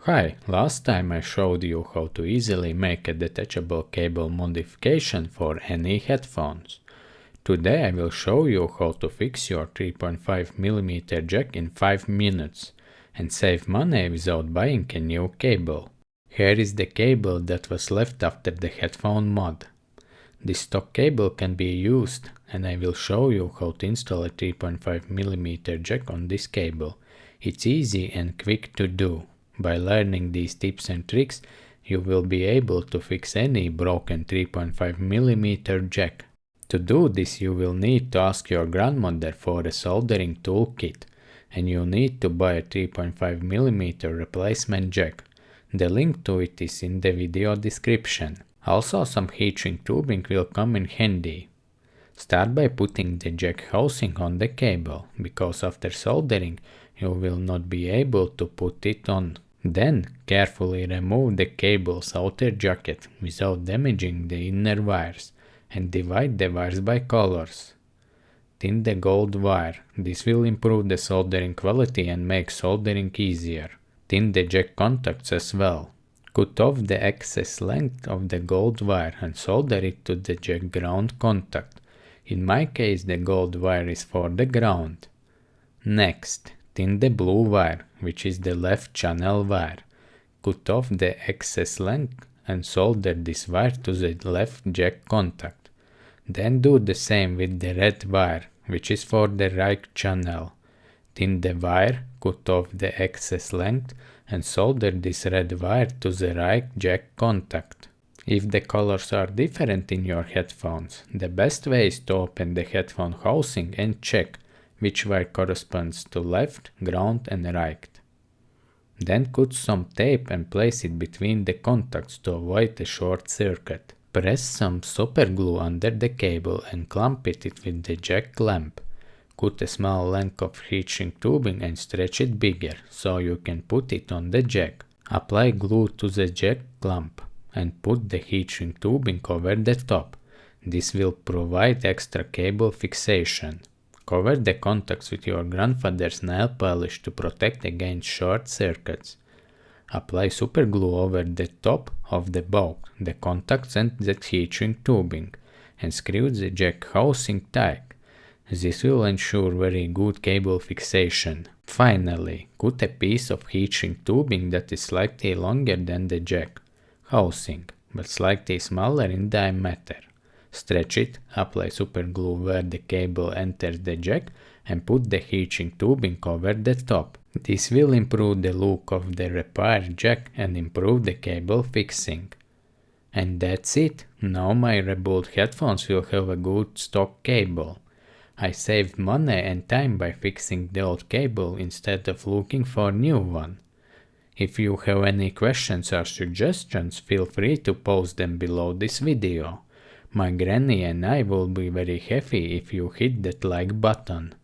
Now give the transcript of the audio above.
Hi, last time I showed you how to easily make a detachable cable modification for any headphones. Today I will show you how to fix your 3.5mm jack in 5 minutes and save money without buying a new cable. Here is the cable that was left after the headphone mod. This stock cable can be used, and I will show you how to install a 3.5mm jack on this cable. It's easy and quick to do. By learning these tips and tricks, you will be able to fix any broken 3.5mm jack. To do this, you will need to ask your grandmother for a soldering toolkit, and you need to buy a 3.5mm replacement jack. The link to it is in the video description. Also, some heatshrink tubing will come in handy. Start by putting the jack housing on the cable, because after soldering you will not be able to put it on. Then carefully remove the cable's outer jacket without damaging the inner wires, and divide the wires by colors. Tint the gold wire. This will improve the soldering quality and make soldering easier. Tint the jack contacts as well. Cut off the excess length of the gold wire and solder it to the jack ground contact. In my case, the gold wire is for the ground. Next, tint the blue wire, which is the left channel wire. Cut off the excess length and solder this wire to the left jack contact. Then do the same with the red wire, which is for the right channel. Tint the wire, cut off the excess length and solder this red wire to the right jack contact. If the colors are different in your headphones, the best way is to open the headphone housing and check which wire corresponds to left, ground and right. Then cut some tape and place it between the contacts to avoid a short circuit. Press some super glue under the cable and clamp it with the jack clamp. Cut a small length of heatshrink tubing and stretch it bigger, so you can put it on the jack. Apply glue to the jack clamp and put the heatshrink tubing over the top. This will provide extra cable fixation. Cover the contacts with your grandfather's nail polish to protect against short circuits. Apply super glue over the top of the both, the contacts and the heatshrink tubing, and screw the jack housing tight. This will ensure very good cable fixation. Finally, cut a piece of heatshrink tubing that is slightly longer than the jack housing, but slightly smaller in diameter. Stretch it, apply super glue where the cable enters the jack, and put the heatshrink tubing over the top. This will improve the look of the repair jack and improve the cable fixing. And that's it. Now my rebuilt headphones will have a good stock cable. I saved money and time by fixing the old cable instead of looking for a new one. If you have any questions or suggestions, feel free to post them below this video. My granny and I will be very happy if you hit that like button.